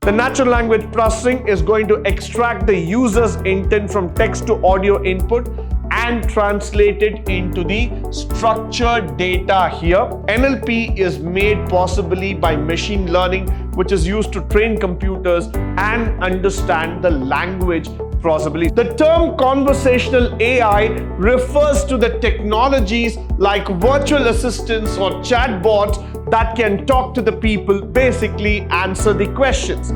The natural language processing is going to extract the user's intent from text to audio input and translate it into the structured data here. NLP is made possibly by machine learning, which is used to train computers and understand the language plausibly. The term conversational AI refers to the technologies like virtual assistants or chatbots that can talk to the people, basically answer the questions.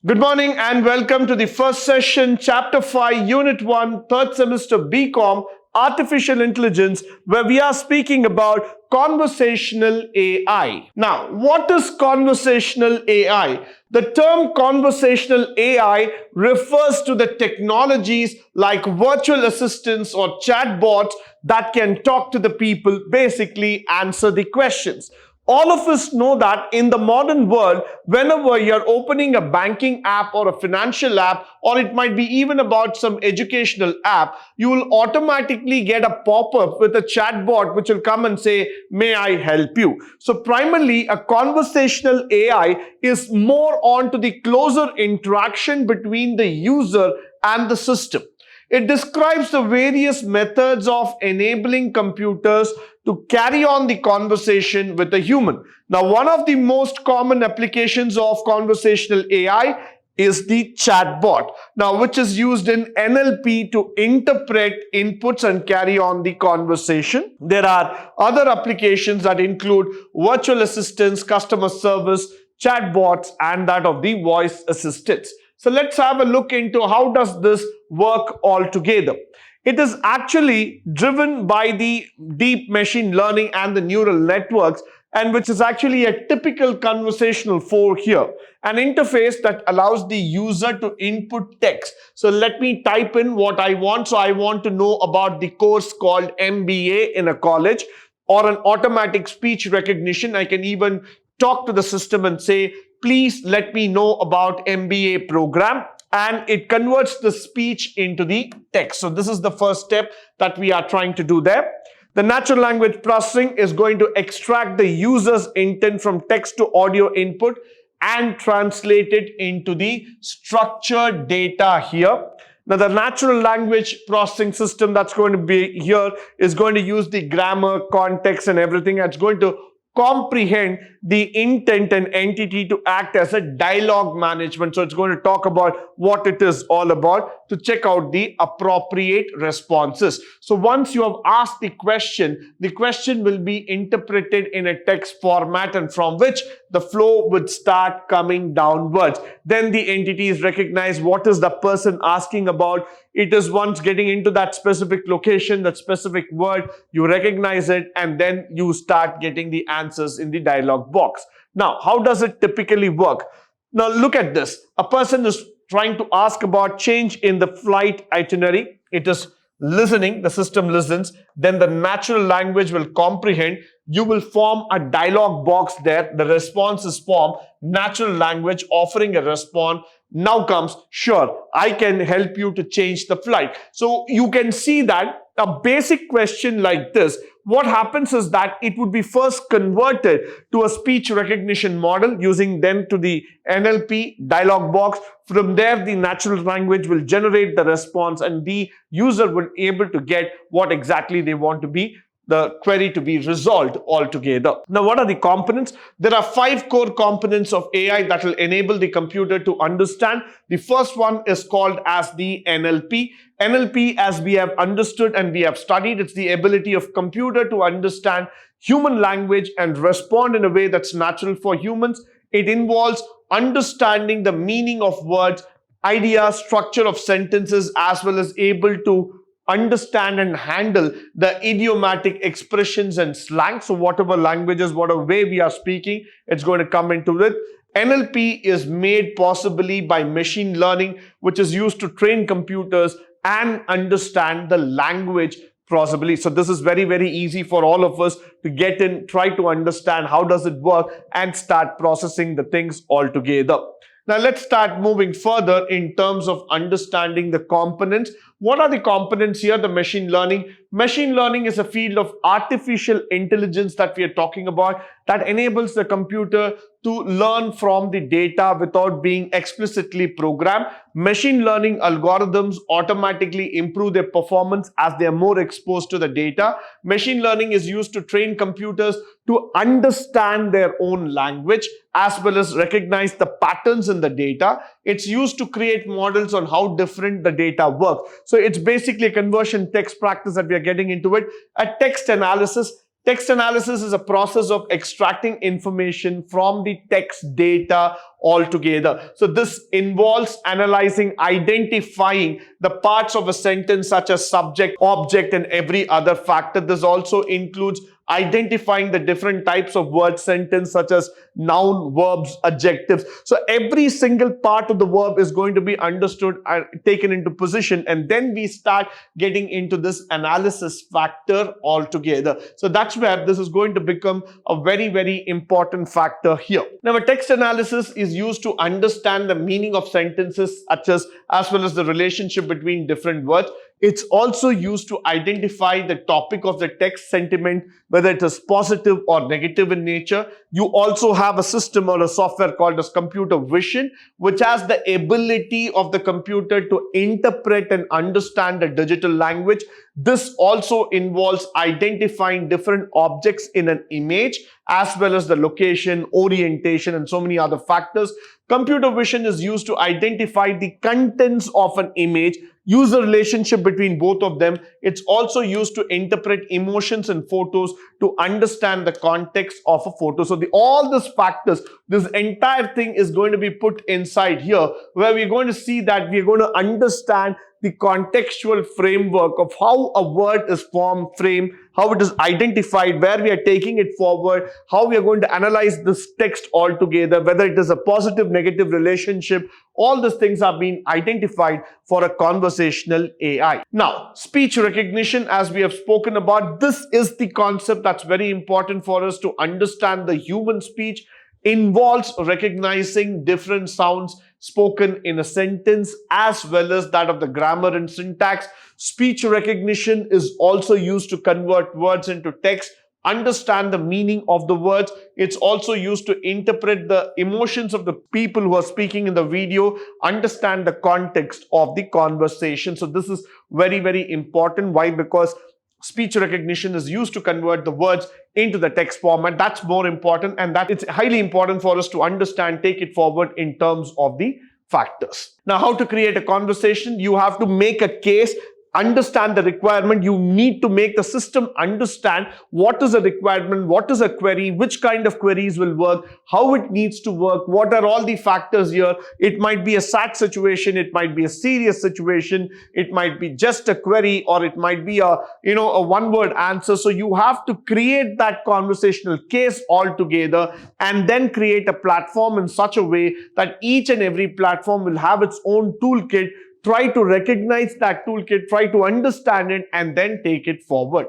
Good morning and welcome to the first session, Chapter 5, Unit 1, 3rd semester BCom, Artificial Intelligence, where we are speaking about conversational AI. Now, what is conversational AI? The term conversational AI refers to the technologies like virtual assistants or chatbots that can talk to the people, basically answer the questions. All of us know that in the modern world, whenever you're opening a banking app or a financial app, or it might be even about some educational app, you will automatically get a pop-up with a chatbot which will come and say, "May I help you?" So primarily, a conversational AI is more on to the closer interaction between the user and the system. It describes the various methods of enabling computers to carry on the conversation with a human. Now, one of the most common applications of conversational AI is the chatbot, now which is used in NLP to interpret inputs and carry on the conversation. There are other applications that include virtual assistants, customer service, chatbots, and that of the voice assistants. So let's have a look into how does this work altogether. It is actually driven by the deep machine learning and the neural networks, and which is actually a typical conversational flow here. An interface that allows the user to input text. So let me type in what I want. So I want to know about the course called MBA in a college, or an automatic speech recognition. I can even talk to the system and say, "Please let me know about MBA program." And it converts the speech into the text. So this is the first step that we are trying to do there. The natural language processing is going to extract the user's intent from text to audio input and translate it into the structured data here. Now, the natural language processing system that's going to be here is going to use the grammar, context, and everything. It's going to comprehend the intent and entity to act as a dialogue management. So it's going to talk about what it is all about to check out the appropriate responses. So once you have asked the question will be interpreted in a text format, and from which the flow would start coming downwards. Then the entities recognize what is the person asking about. It is once getting into that specific location, that specific word, you recognize it, and then you start getting the answers in the dialog box. Now, how does it typically work? Now, look at this. A person is trying to ask about change in the flight itinerary. It is listening, the system listens, then the natural language will comprehend. You will form a dialog box there. The response is formed. Natural language offering a response. Now comes, "Sure, I can help you to change the flight." So you can see that a basic question like this, what happens is that it would be first converted to a speech recognition model using then to the NLP dialog box. From there, the natural language will generate the response and the user will be able to get what exactly they want to be, the query to be resolved altogether. Now, what are the components? There are 5 core components of AI that will enable the computer to understand. The first one is called as the NLP. NLP, as we have understood and we have studied, it's the ability of computer to understand human language and respond in a way that's natural for humans. It involves understanding the meaning of words, ideas, structure of sentences, as well as able to understand and handle the idiomatic expressions and slang. So whatever languages, whatever way we are speaking, it's going to come into it. NLP is made possibly by machine learning, which is used to train computers and understand the language plausibly. So this is very, very easy for all of us to get in, try to understand how does it work and start processing the things all together. Now let's start moving further in terms of understanding the components. What are the components here? The machine learning. Machine learning is a field of artificial intelligence that we are talking about that enables the computer to learn from the data without being explicitly programmed. Machine learning algorithms automatically improve their performance as they are more exposed to the data. Machine learning is used to train computers to understand their own language as well as recognize the patterns in the data. It's used to create models on how different the data work. So it's basically a conversion text practice that we are getting into it. A text analysis. Text analysis is a process of extracting information from the text data altogether. So this involves analyzing, identifying the parts of a sentence such as subject, object, and every other factor. This also includes identifying the different types of word sentence such as noun, verbs, adjectives. So every single part of the verb is going to be understood and taken into position, and then we start getting into this analysis factor altogether. So that's where this is going to become a very, very important factor here. Now, a text analysis is used to understand the meaning of sentences as well as the relationship between different words. It's also used to identify the topic of the text sentiment, whether it is positive or negative in nature. You also have a system or a software called as computer vision, which has the ability of the computer to interpret and understand the digital language. This also involves identifying different objects in an image as well as the location, orientation, and so many other factors. Computer vision is used to identify the contents of an image, use the relationship between both of them. It's also used to interpret emotions in photos to understand the context of a photo. So all these factors, this entire thing is going to be put inside here, where we're going to see that we're going to understand the contextual framework of how a word is formed, framed, how it is identified, where we are taking it forward, how we are going to analyze this text altogether, whether it is a positive, negative relationship. All these things are being identified for a conversational AI. Now, speech recognition, as we have spoken about, this is the concept that's very important for us to understand. The human speech involves recognizing different sounds spoken in a sentence as well as that of the grammar and syntax. Speech recognition is also used to convert words into text, understand the meaning of the words. It's also used to interpret the emotions of the people who are speaking in the video, understand the context of the conversation. So this is very, very important. Why? Because speech recognition is used to convert the words into the text format. That's more important, and that it's highly important for us to understand, take it forward in terms of the factors. Now, how to create a conversation? You have to make a case, understand the requirement. You need to make the system understand what is a requirement, what is a query, which kind of queries will work, how it needs to work, what are all the factors here. It might be a sad situation, it might be a serious situation, it might be just a query, or it might be a one-word answer. So you have to create that conversational case altogether and then create a platform in such a way that each and every platform will have its own toolkit. Try to recognize that toolkit, try to understand it, and then take it forward.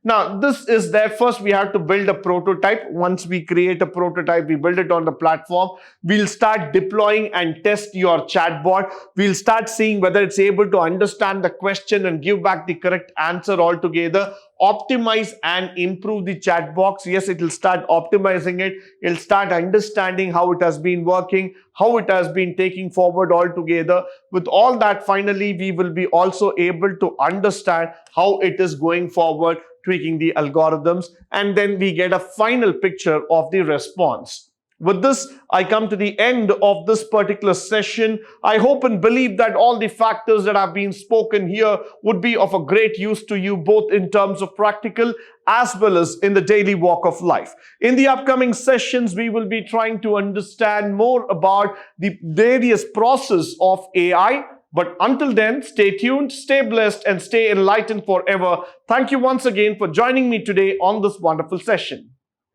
Now, this is there. First, we have to build a prototype. Once we create a prototype, we build it on the platform. We'll start deploying and test your chatbot. We'll start seeing whether it's able to understand the question and give back the correct answer altogether. Optimize and improve the chat box. Yes, it will start optimizing it. It'll start understanding how it has been working, how it has been taking forward altogether. With all that, finally, we will be also able to understand how it is going forward, tweaking the algorithms, and then we get a final picture of the response. With this, I come to the end of this particular session. I hope and believe that all the factors that have been spoken here would be of a great use to you, both in terms of practical as well as in the daily walk of life. In the upcoming sessions, we will be trying to understand more about the various process of AI. But until then, stay tuned, stay blessed, and stay enlightened forever. Thank you once again for joining me today on this wonderful session.